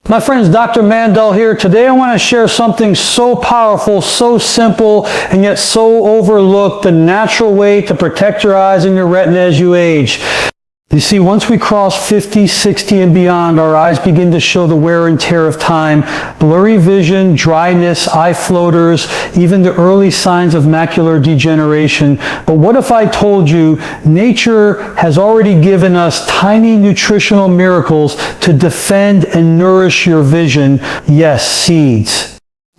My friends, Dr. Mandell here. Today I want to share something so powerful, so simple, and yet so overlooked, the natural way to protect your eyes and your retina as you age. You see, once we cross 50, 60, and beyond, our eyes begin to show the wear and tear of time, blurry vision, dryness, eye floaters, even the early signs of macular degeneration. But what if I told you nature has already given us tiny nutritional miracles to defend and nourish your vision? Yes, seeds.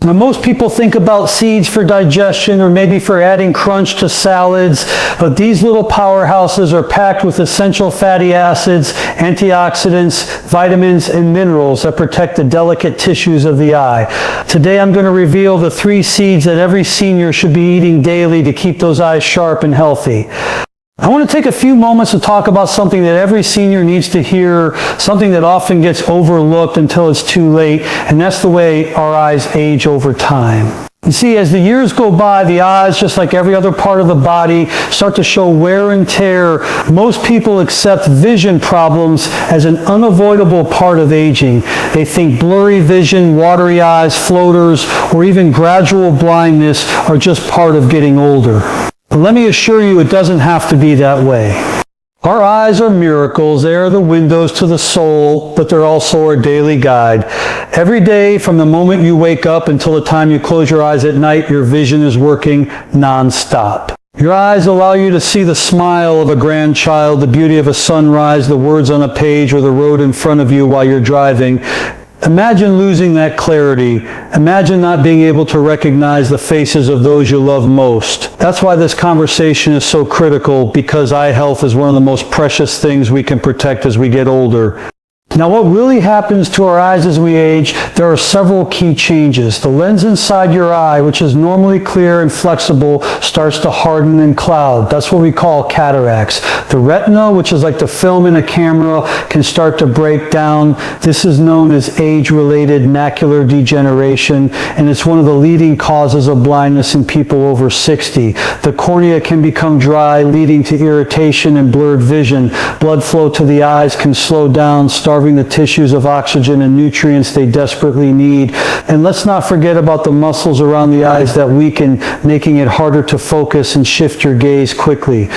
Now, most people think about seeds for digestion or maybe for adding crunch to salads, but these little powerhouses are packed with essential fatty acids, antioxidants, vitamins, and minerals that protect the delicate tissues of the eye. Today I'm going to reveal the 3 seeds that every senior should be eating daily to keep those eyes sharp and healthy. I want to take a few moments to talk about something that every senior needs to hear, something that often gets overlooked until it's too late, and that's the way our eyes age over time. You see, as the years go by, the eyes, just like every other part of the body, start to show wear and tear. Most people accept vision problems as an unavoidable part of aging. They think blurry vision, watery eyes, floaters, or even gradual blindness are just part of getting older. But let me assure you, it doesn't have to be that way. Our eyes are miracles. They are the windows to the soul, but they're also our daily guide. Every day, from the moment you wake up until the time you close your eyes at night, your vision is working non-stop. Your eyes allow you to see the smile of a grandchild, the beauty of a sunrise, the words on a page, or the road in front of you while you're driving. Imagine losing that clarity. Imagine not being able to recognize the faces of those you love most. That's why this conversation is so critical, because eye health is one of the most precious things we can protect as we get older. Now, what really happens to our eyes as we age, there are several key changes. The lens inside your eye, which is normally clear and flexible, starts to harden and cloud. That's what we call cataracts. The retina, which is like the film in a camera, can start to break down. This is known as age-related macular degeneration, and it's one of the leading causes of blindness in people over 60. The cornea can become dry, leading to irritation and blurred vision. Blood flow to the eyes can slow down, starving the tissues of oxygen and nutrients they desperately need. And let's not forget about the muscles around the eyes that weaken, making it harder to focus and shift your gaze quickly.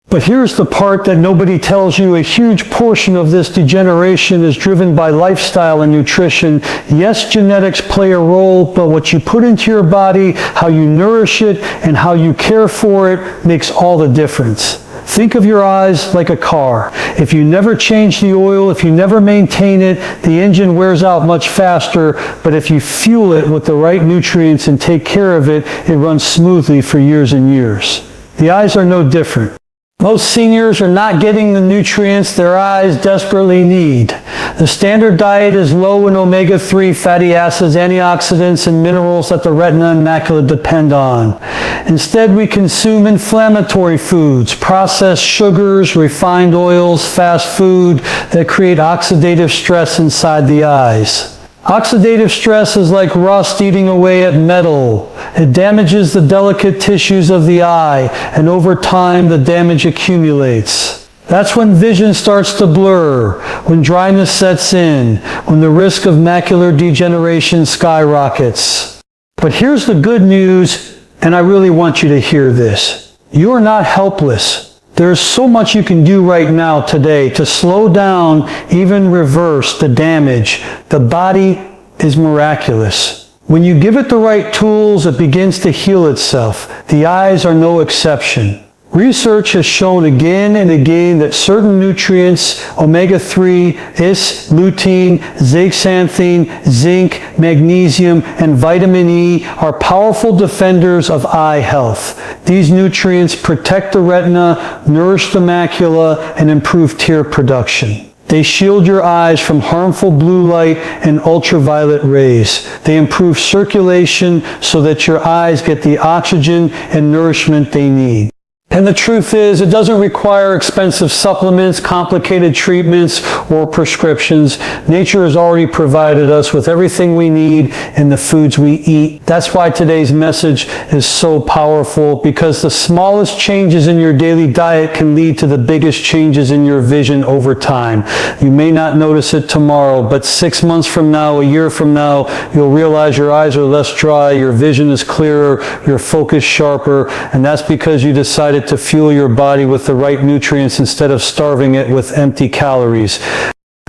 But here's the part that nobody tells you. A huge portion of this degeneration is driven by lifestyle and nutrition. Yes, genetics play a role, but what you put into your body, how you nourish it, and how you care for it makes all the difference. Think of your eyes like a car. If you never change the oil, if you never maintain it, the engine wears out much faster. But if you fuel it with the right nutrients and take care of it, it runs smoothly for years and years. The eyes are no different. Most seniors are not getting the nutrients their eyes desperately need. The standard diet is low in omega-3 fatty acids, antioxidants, and minerals that the retina and macula depend on. Instead, we consume inflammatory foods, processed sugars, refined oils, fast food that create oxidative stress inside the eyes. Oxidative stress is like rust eating away at metal. It damages the delicate tissues of the eye, and over time the damage accumulates. That's when vision starts to blur, when dryness sets in, when the risk of macular degeneration skyrockets. But here's the good news, and I really want you to hear this. You're not helpless. There's so much you can do right now today to slow down, even reverse the damage. The body is miraculous. When you give it the right tools, it begins to heal itself. The eyes are no exception. Research has shown again and again that certain nutrients, omega-3, is, lutein, zeaxanthin, zinc, magnesium, and vitamin E, are powerful defenders of eye health. These nutrients protect the retina, nourish the macula, and improve tear production. They shield your eyes from harmful blue light and ultraviolet rays. They improve circulation so that your eyes get the oxygen and nourishment they need. And the truth is, it doesn't require expensive supplements, complicated treatments, or prescriptions. Nature has already provided us with everything we need in the foods we eat. That's why today's message is so powerful, because the smallest changes in your daily diet can lead to the biggest changes in your vision over time. You may not notice it tomorrow, but 6 months from now, a year from now, you'll realize your eyes are less dry, your vision is clearer, your focus sharper, and that's because you decided to fuel your body with the right nutrients instead of starving it with empty calories.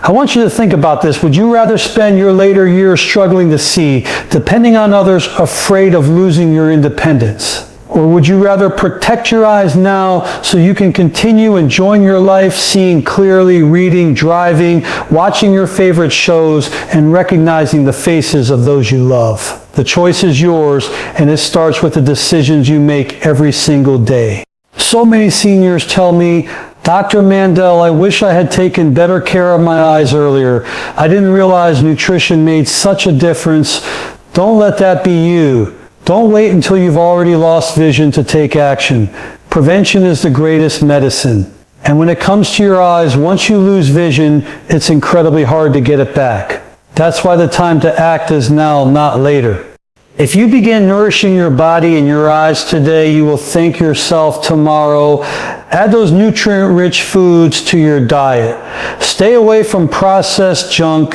I want you to think about this. Would you rather spend your later years struggling to see, depending on others, afraid of losing your independence? Or would you rather protect your eyes now so you can continue enjoying your life, seeing clearly, reading, driving, watching your favorite shows, and recognizing the faces of those you love? The choice is yours, and it starts with the decisions you make every single day. So many seniors tell me, Dr. Mandell, I wish I had taken better care of my eyes earlier. I didn't realize nutrition made such a difference. Don't let that be you. Don't wait until you've already lost vision to take action. Prevention is the greatest medicine. And when it comes to your eyes, once you lose vision, it's incredibly hard to get it back. That's why the time to act is now, not later. If you begin nourishing your body and your eyes today, you will thank yourself tomorrow. Add those nutrient-rich foods to your diet. Stay away from processed junk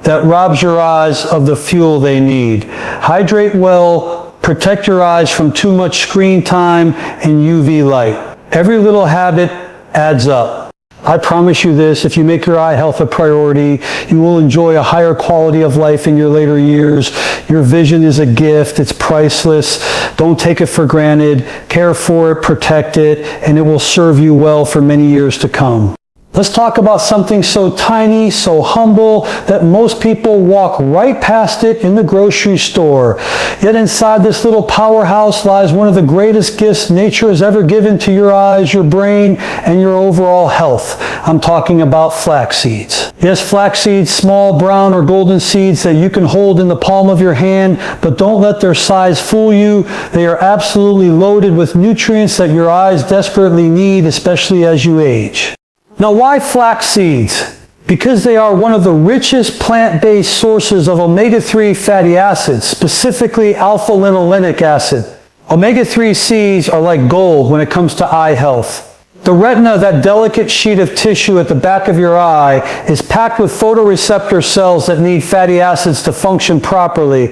that robs your eyes of the fuel they need. Hydrate well, protect your eyes from too much screen time and UV light. Every little habit adds up. I promise you this, if you make your eye health a priority, you will enjoy a higher quality of life in your later years. Your vision is a gift, it's priceless. Don't take it for granted. Care for it, protect it, and it will serve you well for many years to come. Let's talk about something so tiny, so humble, that most people walk right past it in the grocery store. Yet inside this little powerhouse lies one of the greatest gifts nature has ever given to your eyes, your brain, and your overall health. I'm talking about flax seeds. Yes, flax seeds, small brown or golden seeds that you can hold in the palm of your hand, but don't let their size fool you. They are absolutely loaded with nutrients that your eyes desperately need, especially as you age. Now, why flax seeds? Because they are one of the richest plant-based sources of omega-3 fatty acids, specifically alpha-linolenic acid. Omega-3Cs are like gold when it comes to eye health. The retina, that delicate sheet of tissue at the back of your eye, is packed with photoreceptor cells that need fatty acids to function properly.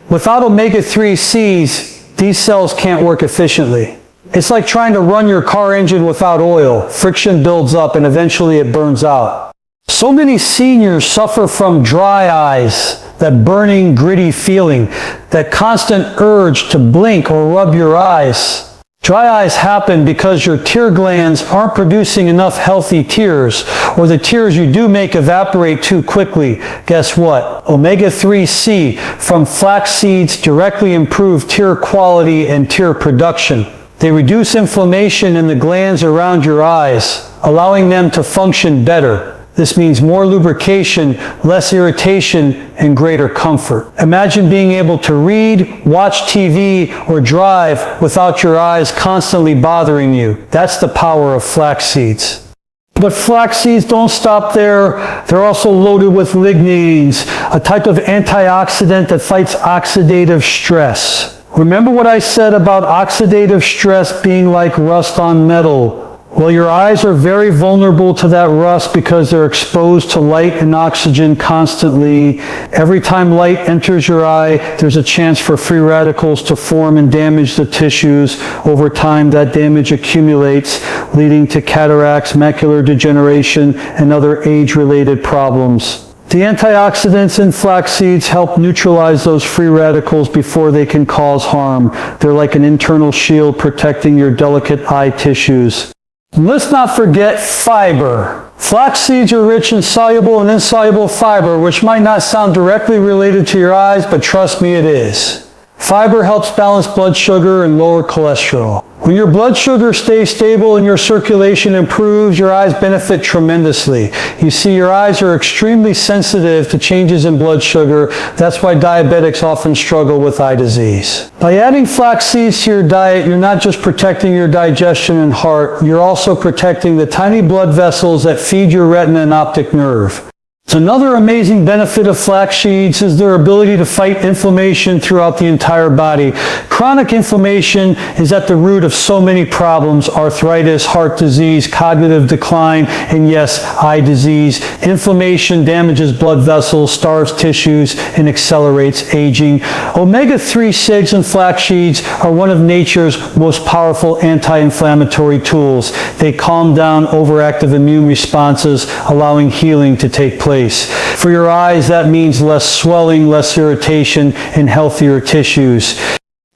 Without omega-3Cs, these cells can't work efficiently. It's like trying to run your car engine without oil. Friction builds up and eventually it burns out. So many seniors suffer from dry eyes, that burning, gritty feeling, that constant urge to blink or rub your eyes. Dry eyes happen because your tear glands aren't producing enough healthy tears, or the tears you do make evaporate too quickly. Guess what? Omega-3C from flax seeds directly improve tear quality and tear production. They reduce inflammation in the glands around your eyes, allowing them to function better. This means more lubrication, less irritation, and greater comfort. Imagine being able to read, watch TV, or drive without your eyes constantly bothering you. That's the power of flax seeds. But flax seeds don't stop there. They're also loaded with lignans, a type of antioxidant that fights oxidative stress. Remember what I said about oxidative stress being like rust on metal? Well, your eyes are very vulnerable to that rust because they're exposed to light and oxygen constantly. Every time light enters your eye, there's a chance for free radicals to form and damage the tissues. Over time, that damage accumulates, leading to cataracts, macular degeneration, and other age-related problems. The antioxidants in flax seeds help neutralize those free radicals before they can cause harm. They're like an internal shield protecting your delicate eye tissues. And let's not forget fiber. Flax seeds are rich in soluble and insoluble fiber, which might not sound directly related to your eyes, but trust me, it is. Fiber helps balance blood sugar and lower cholesterol. When your blood sugar stays stable and your circulation improves, your eyes benefit tremendously. You see, your eyes are extremely sensitive to changes in blood sugar. That's why diabetics often struggle with eye disease. By adding flax seeds to your diet, you're not just protecting your digestion and heart, you're also protecting the tiny blood vessels that feed your retina and optic nerve. Another amazing benefit of flax seeds is their ability to fight inflammation throughout the entire body. Chronic inflammation is at the root of so many problems: arthritis, heart disease, cognitive decline, and yes, eye disease. Inflammation damages blood vessels, starves tissues, and accelerates aging. Omega-3 cigs and flax seeds are one of nature's most powerful anti-inflammatory tools. They calm down overactive immune responses, allowing healing to take place. For your eyes, that means less swelling, less irritation, and healthier tissues.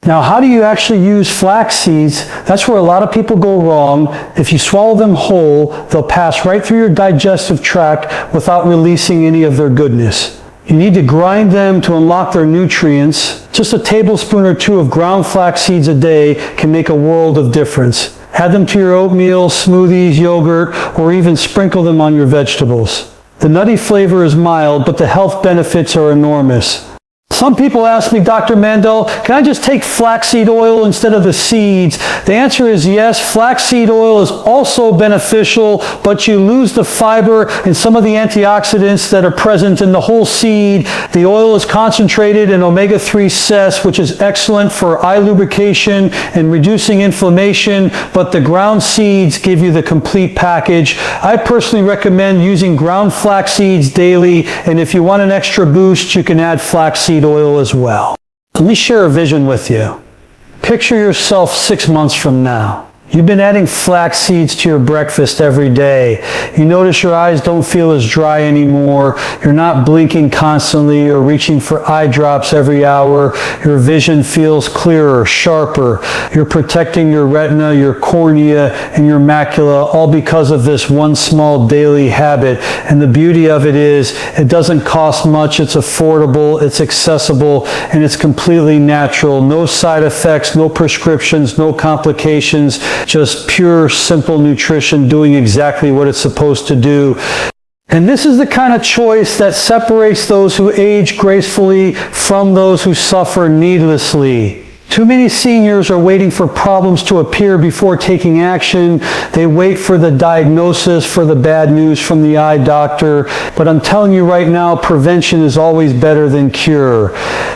Now, how do you actually use flax seeds? That's where a lot of people go wrong. If you swallow them whole, they'll pass right through your digestive tract without releasing any of their goodness. You need to grind them to unlock their nutrients. Just a tablespoon or two of ground flax seeds a day can make a world of difference. Add them to your oatmeal, smoothies, yogurt, or even sprinkle them on your vegetables. The nutty flavor is mild, but the health benefits are enormous. Some people ask me, Dr. Mandell, can I just take flaxseed oil instead of the seeds? The answer is yes. Flaxseed oil is also beneficial, but you lose the fiber and some of the antioxidants that are present in the whole seed. The oil is concentrated in omega-3 ces, which is excellent for eye lubrication and reducing inflammation, but the ground seeds give you the complete package. I personally recommend using ground flax seeds daily, and if you want an extra boost, you can add flaxseed oil as well. Let me share a vision with you. Picture yourself 6 months from now. You've been adding flax seeds to your breakfast every day. You notice your eyes don't feel as dry anymore. You're not blinking constantly or reaching for eye drops every hour. Your vision feels clearer, sharper. You're protecting your retina, your cornea, and your macula, all because of this one small daily habit. And the beauty of it is, it doesn't cost much, it's affordable, it's accessible, and it's completely natural. No side effects, no prescriptions, no complications. Just pure, simple nutrition doing exactly what it's supposed to do. And this is the kind of choice that separates those who age gracefully from those who suffer needlessly. Too many seniors are waiting for problems to appear before taking action. They wait for the diagnosis, for the bad news from the eye doctor. But I'm telling you right now, prevention is always better than cure.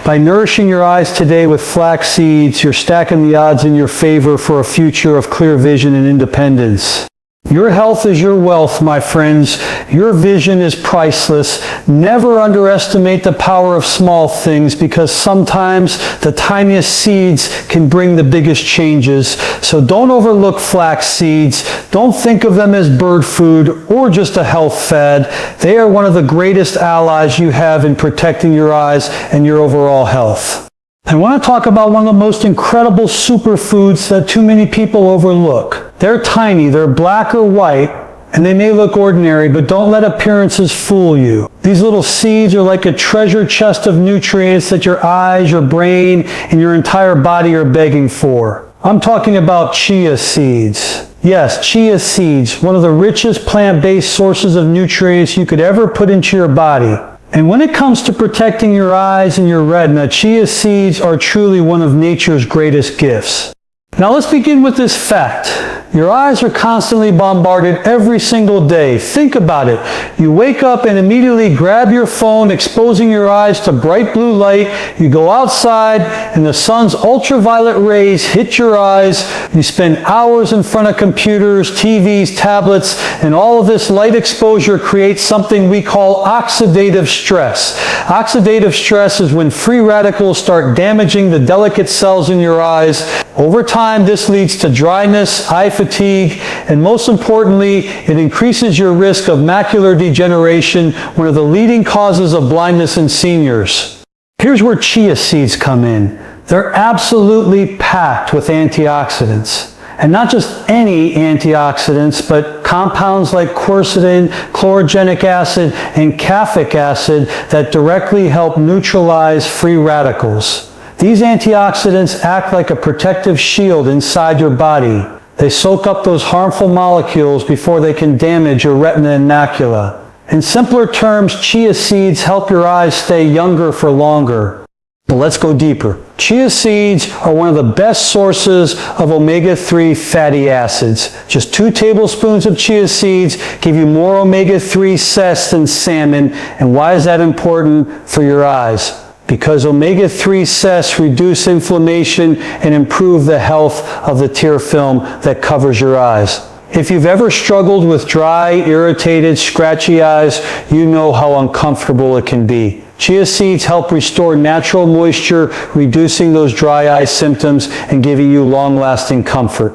By nourishing your eyes today with flax seeds, you're stacking the odds in your favor for a future of clear vision and independence. Your health is your wealth, my friends. Your vision is priceless. Never underestimate the power of small things, because sometimes the tiniest seeds can bring the biggest changes. So don't overlook flax seeds. Don't think of them as bird food or just a health fad. They are one of the greatest allies you have in protecting your eyes and your overall health. I want to talk about one of the most incredible superfoods that too many people overlook. They're tiny, they're black or white, and they may look ordinary, but don't let appearances fool you. These little seeds are like a treasure chest of nutrients that your eyes, your brain, and your entire body are begging for. I'm talking about chia seeds. Yes, chia seeds, one of the richest plant-based sources of nutrients you could ever put into your body. And when it comes to protecting your eyes and your retina, chia seeds are truly one of nature's greatest gifts. Now let's begin with this fact. Your eyes are constantly bombarded every single day. Think about it. You wake up and immediately grab your phone, exposing your eyes to bright blue light. You go outside and the sun's ultraviolet rays hit your eyes. You spend hours in front of computers, TVs, tablets, and all of this light exposure creates something we call oxidative stress. Oxidative stress is when free radicals start damaging the delicate cells in your eyes. Over time, this leads to dryness, eye fatigue, and most importantly, it increases your risk of macular degeneration, one of the leading causes of blindness in seniors. Here's where chia seeds come in. They're absolutely packed with antioxidants. And not just any antioxidants, but compounds like quercetin, chlorogenic acid, and caffeic acid that directly help neutralize free radicals. These antioxidants act like a protective shield inside your body. They soak up those harmful molecules before they can damage your retina and macula. In simpler terms, chia seeds help your eyes stay younger for longer. But let's go deeper. Chia seeds are one of the best sources of omega-3 fatty acids. Just 2 tablespoons of chia seeds give you more omega-3 ces than salmon. And why is that important for your eyes? Because omega-3 ces reduce inflammation and improve the health of the tear film that covers your eyes. If you've ever struggled with dry, irritated, scratchy eyes, you know how uncomfortable it can be. Chia seeds help restore natural moisture, reducing those dry eye symptoms and giving you long-lasting comfort.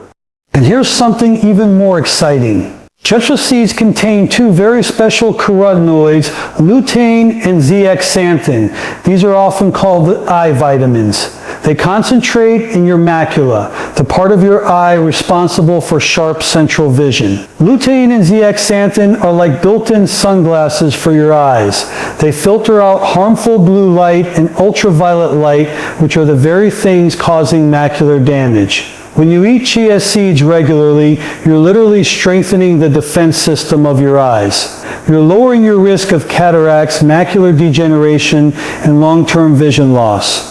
And here's something even more exciting. Chia seeds contain 2 very special carotenoids, lutein and zeaxanthin. These are often called eye vitamins. They concentrate in your macula, the part of your eye responsible for sharp central vision. Lutein and zeaxanthin are like built-in sunglasses for your eyes. They filter out harmful blue light and ultraviolet light, which are the very things causing macular damage. When you eat chia seeds regularly, you're literally strengthening the defense system of your eyes. You're lowering your risk of cataracts, macular degeneration, and long-term vision loss.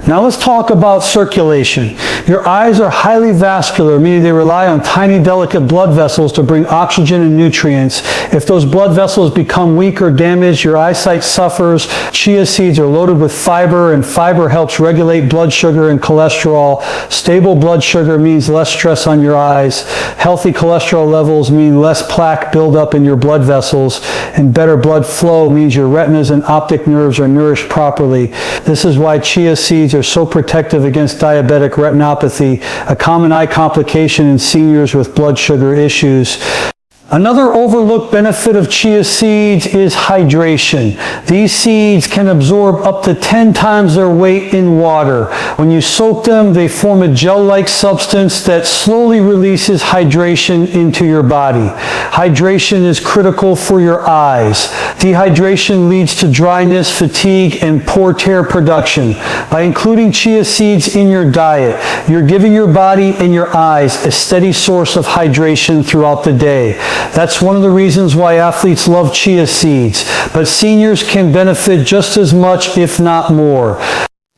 Now let's talk about circulation. Your eyes are highly vascular, meaning they rely on tiny, delicate blood vessels to bring oxygen and nutrients. If those blood vessels become weak or damaged, your eyesight suffers. Chia seeds are loaded with fiber, and fiber helps regulate blood sugar and cholesterol. Stable blood sugar means less stress on your eyes. Healthy cholesterol levels mean less plaque buildup in your blood vessels. And better blood flow means your retinas and optic nerves are nourished properly. This is why chia seeds are so protective against diabetic retinopathy, a common eye complication in seniors with blood sugar issues. Another overlooked benefit of chia seeds is hydration. These seeds can absorb up to 10 times their weight in water. When you soak them, they form a gel-like substance that slowly releases hydration into your body. Hydration is critical for your eyes. Dehydration leads to dryness, fatigue, and poor tear production. By including chia seeds in your diet, you're giving your body and your eyes a steady source of hydration throughout the day. That's one of the reasons why athletes love chia seeds, but seniors can benefit just as much, if not more.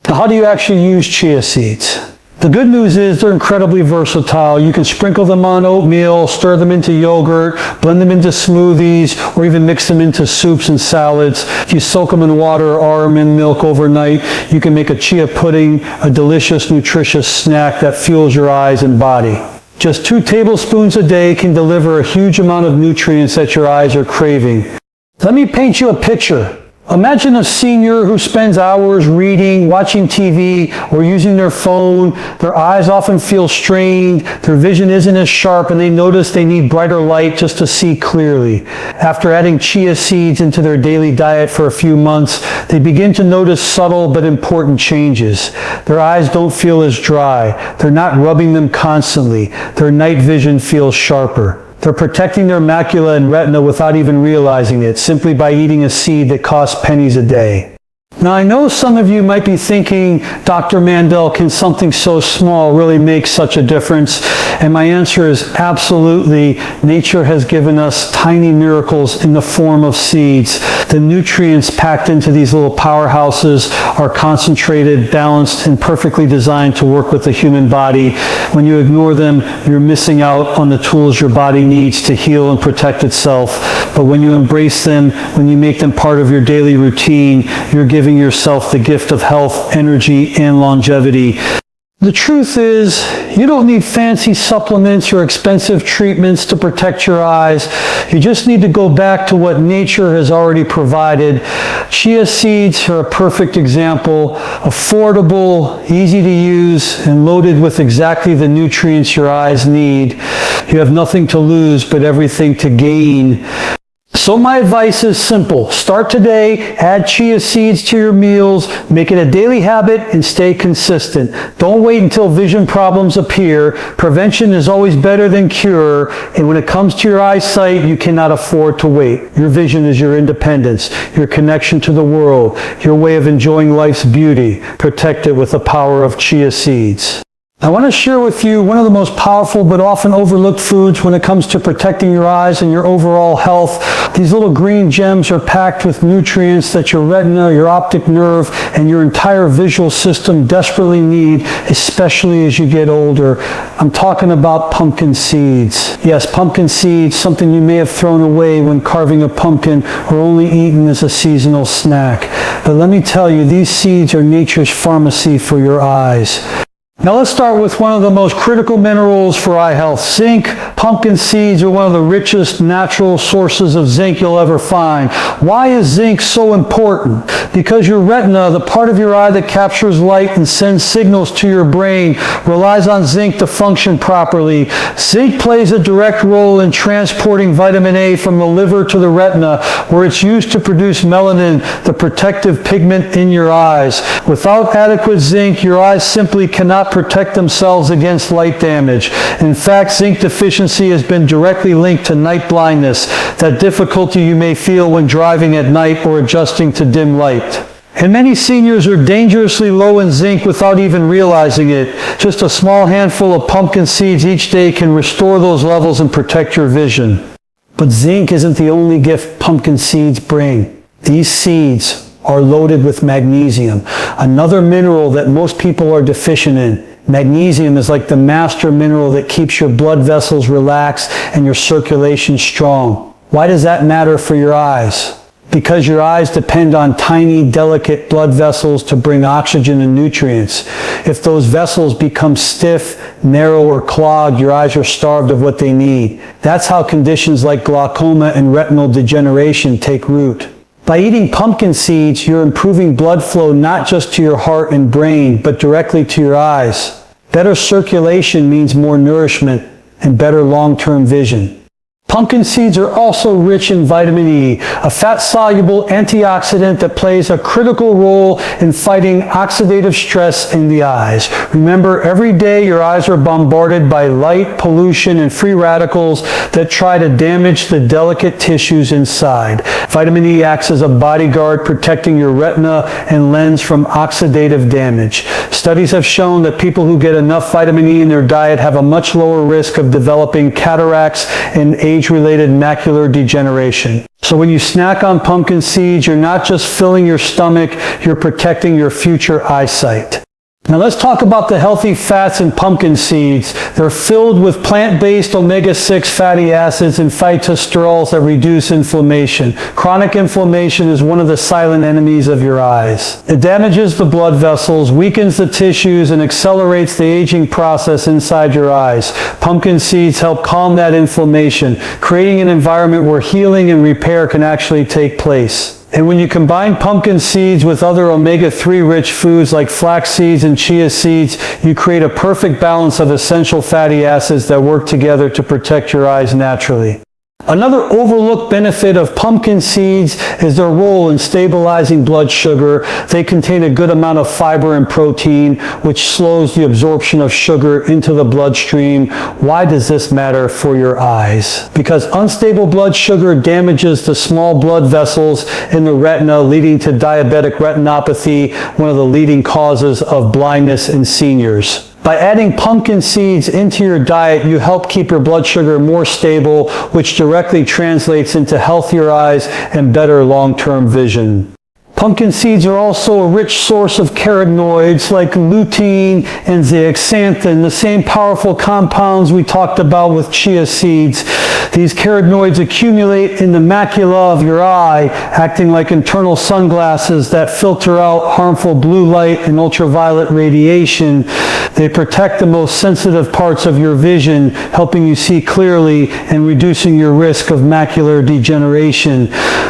Now, how do you actually use chia seeds? The good news is they're incredibly versatile. You can sprinkle them on oatmeal, stir them into yogurt, blend them into smoothies, or even mix them into soups and salads. If you soak them in water or almond milk overnight, you can make a chia pudding, a delicious, nutritious snack that fuels your eyes and body. Just 2 tablespoons a day can deliver a huge amount of nutrients that your eyes are craving. Let me paint you a picture. Imagine a senior who spends hours reading, watching TV, or using their phone. Their eyes often feel strained, their vision isn't as sharp, and they notice they need brighter light just to see clearly. After adding chia seeds into their daily diet for a few months, they begin to notice subtle but important changes. Their eyes don't feel as dry. They're not rubbing them constantly. Their night vision feels sharper. They're protecting their macula and retina without even realizing it, simply by eating a seed that costs pennies a day. Now, I know some of you might be thinking, Dr. Mandell, can something so small really make such a difference? And my answer is absolutely. Nature has given us tiny miracles in the form of seeds. The nutrients packed into these little powerhouses are concentrated, balanced, and perfectly designed to work with the human body. When you ignore them, you're missing out on the tools your body needs to heal and protect itself. But when you embrace them, when you make them part of your daily routine, you're giving yourself the gift of health, energy, and longevity. The truth is, you don't need fancy supplements or expensive treatments to protect your eyes. You just need to go back to what nature has already provided. Chia seeds are a perfect example. Affordable, easy to use, and loaded with exactly the nutrients your eyes need. You have nothing to lose but everything to gain. So my advice is simple. Start today, add chia seeds to your meals, make it a daily habit, and stay consistent. Don't wait until vision problems appear. Prevention is always better than cure, and when it comes to your eyesight, you cannot afford to wait. Your vision is your independence, your connection to the world, your way of enjoying life's beauty. Protect it with the power of chia seeds. I want to share with you one of the most powerful but often overlooked foods when it comes to protecting your eyes and your overall health. These little green gems are packed with nutrients that your retina, your optic nerve, and your entire visual system desperately need, especially as you get older. I'm talking about pumpkin seeds. Yes, pumpkin seeds, something you may have thrown away when carving a pumpkin or only eaten as a seasonal snack. But let me tell you, these seeds are nature's pharmacy for your eyes. Now let's start with one of the most critical minerals for eye health, zinc. Pumpkin seeds are one of the richest natural sources of zinc you'll ever find. Why is zinc so important? Because your retina, the part of your eye that captures light and sends signals to your brain, relies on zinc to function properly. Zinc plays a direct role in transporting vitamin A from the liver to the retina, where it's used to produce melanin, the protective pigment in your eyes. Without adequate zinc, your eyes simply cannot protect themselves against light damage. In fact, zinc deficiency has been directly linked to night blindness, that difficulty you may feel when driving at night or adjusting to dim light. And many seniors are dangerously low in zinc without even realizing it. Just a small handful of pumpkin seeds each day can restore those levels and protect your vision. But zinc isn't the only gift pumpkin seeds bring. These seeds are loaded with magnesium, another mineral that most people are deficient in. Magnesium is like the master mineral that keeps your blood vessels relaxed and your circulation strong. Why does that matter for your eyes? Because your eyes depend on tiny, delicate blood vessels to bring oxygen and nutrients. If those vessels become stiff, narrow, or clogged, your eyes are starved of what they need. That's how conditions like glaucoma and retinal degeneration take root. By eating pumpkin seeds, you're improving blood flow not just to your heart and brain, but directly to your eyes. Better circulation means more nourishment and better long-term vision. Pumpkin seeds are also rich in vitamin E, a fat-soluble antioxidant that plays a critical role in fighting oxidative stress in the eyes. Remember, every day your eyes are bombarded by light, pollution, and free radicals that try to damage the delicate tissues inside. Vitamin E acts as a bodyguard, protecting your retina and lens from oxidative damage. Studies have shown that people who get enough vitamin E in their diet have a much lower risk of developing cataracts and age-related macular degeneration. So when you snack on pumpkin seeds, you're not just filling your stomach, you're protecting your future eyesight. Now let's talk about the healthy fats in pumpkin seeds. They're filled with plant-based omega-6 fatty acids and phytosterols that reduce inflammation. Chronic inflammation is one of the silent enemies of your eyes. It damages the blood vessels, weakens the tissues, and accelerates the aging process inside your eyes. Pumpkin seeds help calm that inflammation, creating an environment where healing and repair can actually take place. And when you combine pumpkin seeds with other omega-3 rich foods like flax seeds and chia seeds, you create a perfect balance of essential fatty acids that work together to protect your eyes naturally. Another overlooked benefit of pumpkin seeds is their role in stabilizing blood sugar. They contain a good amount of fiber and protein, which slows the absorption of sugar into the bloodstream. Why does this matter for your eyes? Because unstable blood sugar damages the small blood vessels in the retina, leading to diabetic retinopathy, one of the leading causes of blindness in seniors. By adding pumpkin seeds into your diet, you help keep your blood sugar more stable, which directly translates into healthier eyes and better long-term vision. Pumpkin seeds are also a rich source of carotenoids like lutein and zeaxanthin, the same powerful compounds we talked about with chia seeds. These carotenoids accumulate in the macula of your eye, acting like internal sunglasses that filter out harmful blue light and ultraviolet radiation. They protect the most sensitive parts of your vision, helping you see clearly and reducing your risk of macular degeneration.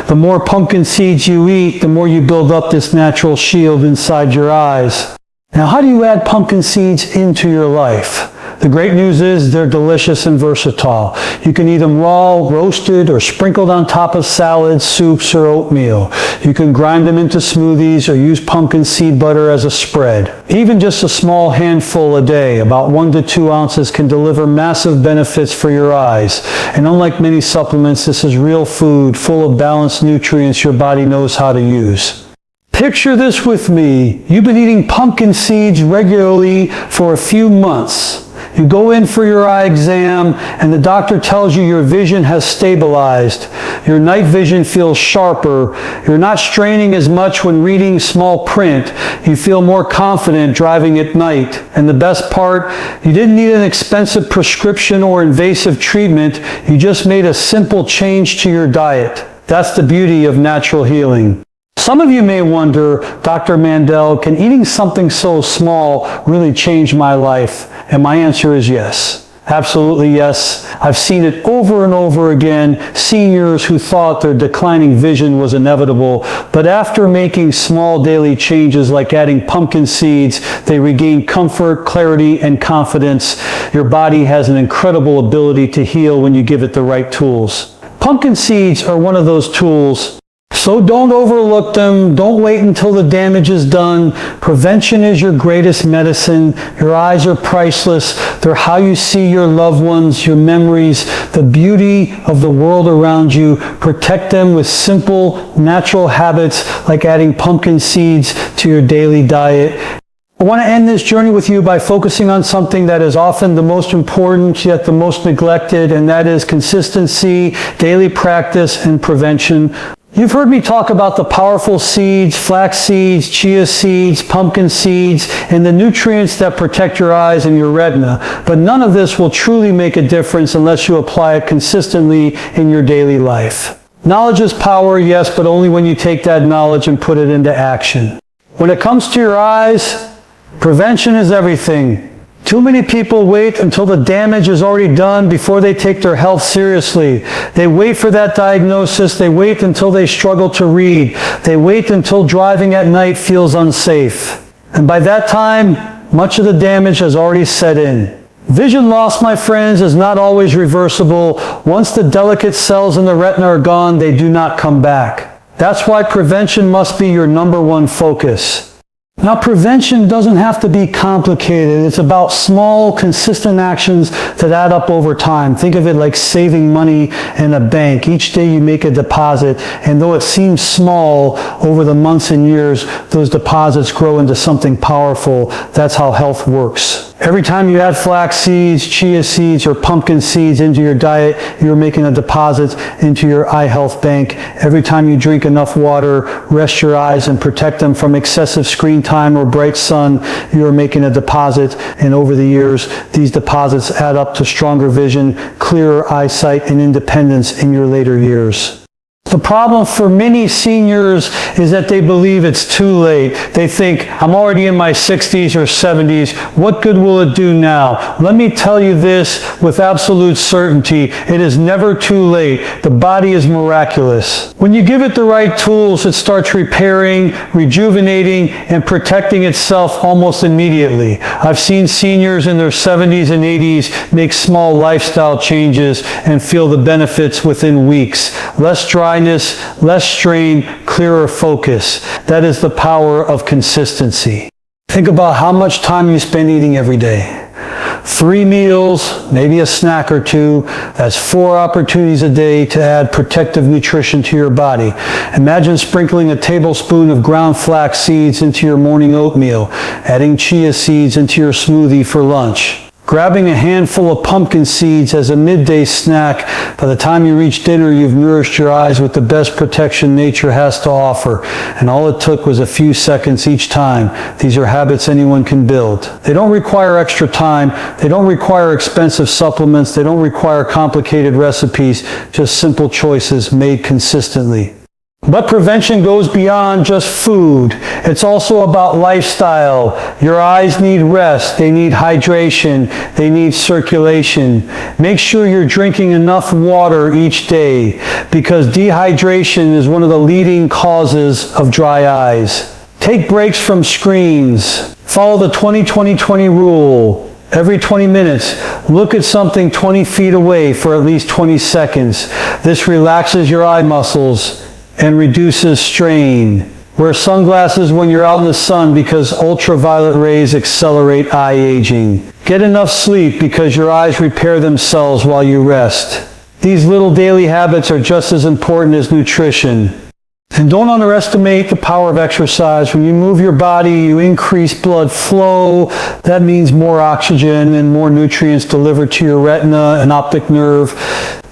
The more pumpkin seeds you eat, the more you build up this natural shield inside your eyes. Now, how do you add pumpkin seeds into your life? The great news is they're delicious and versatile. You can eat them raw, roasted, or sprinkled on top of salads, soups, or oatmeal. You can grind them into smoothies or use pumpkin seed butter as a spread. Even just a small handful a day, about 1 to 2 ounces, can deliver massive benefits for your eyes. And unlike many supplements, this is real food full of balanced nutrients your body knows how to use. Picture this with me. You've been eating pumpkin seeds regularly for a few months. You go in for your eye exam and the doctor tells you your vision has stabilized. Your night vision feels sharper. You're not straining as much when reading small print. You feel more confident driving at night. And the best part, you didn't need an expensive prescription or invasive treatment. You just made a simple change to your diet. That's the beauty of natural healing. Some of you may wonder, Dr. Mandell, can eating something so small really change my life? And my answer is yes. Absolutely yes. I've seen it over and over again. Seniors who thought their declining vision was inevitable, but after making small daily changes like adding pumpkin seeds, they regain comfort, clarity, and confidence. Your body has an incredible ability to heal when you give it the right tools. Pumpkin seeds are one of those tools. So don't overlook them. Don't wait until the damage is done. Prevention is your greatest medicine. Your eyes are priceless. They're how you see your loved ones, your memories, the beauty of the world around you. Protect them with simple, natural habits like adding pumpkin seeds to your daily diet. I want to end this journey with you by focusing on something that is often the most important yet the most neglected, and that is consistency, daily practice, and prevention. You've heard me talk about the powerful seeds, flax seeds, chia seeds, pumpkin seeds, and the nutrients that protect your eyes and your retina. But none of this will truly make a difference unless you apply it consistently in your daily life. Knowledge is power, yes, but only when you take that knowledge and put it into action. When it comes to your eyes, prevention is everything. Too many people wait until the damage is already done before they take their health seriously. They wait for that diagnosis. They wait until they struggle to read. They wait until driving at night feels unsafe. And by that time, much of the damage has already set in. Vision loss, my friends, is not always reversible. Once the delicate cells in the retina are gone, they do not come back. That's why prevention must be your #1 focus. Now, prevention doesn't have to be complicated. It's about small, consistent actions that add up over time. Think of it like saving money in a bank. Each day you make a deposit, and though it seems small, over the months and years, those deposits grow into something powerful. That's how health works. Every time you add flax seeds, chia seeds, or pumpkin seeds into your diet, you're making a deposit into your eye health bank. Every time you drink enough water, rest your eyes, and protect them from excessive screen time or bright sun, you're making a deposit. And over the years, these deposits add up to stronger vision, clearer eyesight, and independence in your later years. The problem for many seniors is that they believe it's too late. They think, I'm already in my 60s or 70s. What good will it do now? Let me tell you this with absolute certainty. It is never too late. The body is miraculous. When you give it the right tools, it starts repairing, rejuvenating, and protecting itself almost immediately. I've seen seniors in their 70s and 80s make small lifestyle changes and feel the benefits within weeks. Less dryness, less strain, clearer focus. That is the power of consistency. Think about how much time you spend eating every day. 3 meals, maybe a snack or 2. That's 4 opportunities a day to add protective nutrition to your body. Imagine sprinkling a tablespoon of ground flax seeds into your morning oatmeal, adding chia seeds into your smoothie for lunch. Grabbing a handful of pumpkin seeds as a midday snack. By the time you reach dinner, you've nourished your eyes with the best protection nature has to offer. And all it took was a few seconds each time. These are habits anyone can build. They don't require extra time. They don't require expensive supplements. They don't require complicated recipes. Just simple choices made consistently. But prevention goes beyond just food. It's also about lifestyle. Your eyes need rest. They need hydration. They need circulation. Make sure you're drinking enough water each day because dehydration is one of the leading causes of dry eyes. Take breaks from screens. Follow the 20-20-20 rule. Every 20 minutes, look at something 20 feet away for at least 20 seconds. This relaxes your eye muscles and reduces strain. Wear sunglasses when you're out in the sun because ultraviolet rays accelerate eye aging. Get enough sleep because your eyes repair themselves while you rest. These little daily habits are just as important as nutrition. And don't underestimate the power of exercise. When you move your body, you increase blood flow. That means more oxygen and more nutrients delivered to your retina and optic nerve.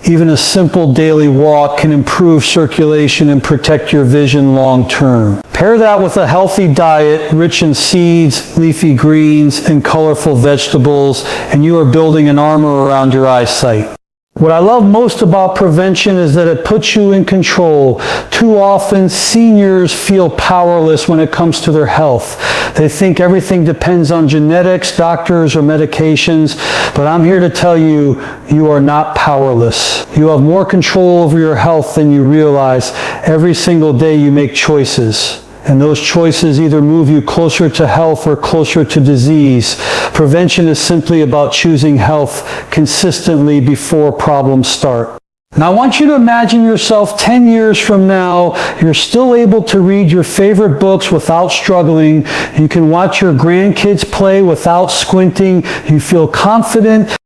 Even a simple daily walk can improve circulation and protect your vision long term. Pair that with a healthy diet rich in seeds, leafy greens, and colorful vegetables, and you are building an armor around your eyesight. What I love most about prevention is that it puts you in control. Too often, seniors feel powerless when it comes to their health. They think everything depends on genetics, doctors, or medications, but I'm here to tell you, you are not powerless. You have more control over your health than you realize. Every single day you make choices. And those choices either move you closer to health or closer to disease. Prevention is simply about choosing health consistently before problems start. Now I want you to imagine yourself 10 years from now, you're still able to read your favorite books without struggling. You can watch your grandkids play without squinting. You feel confident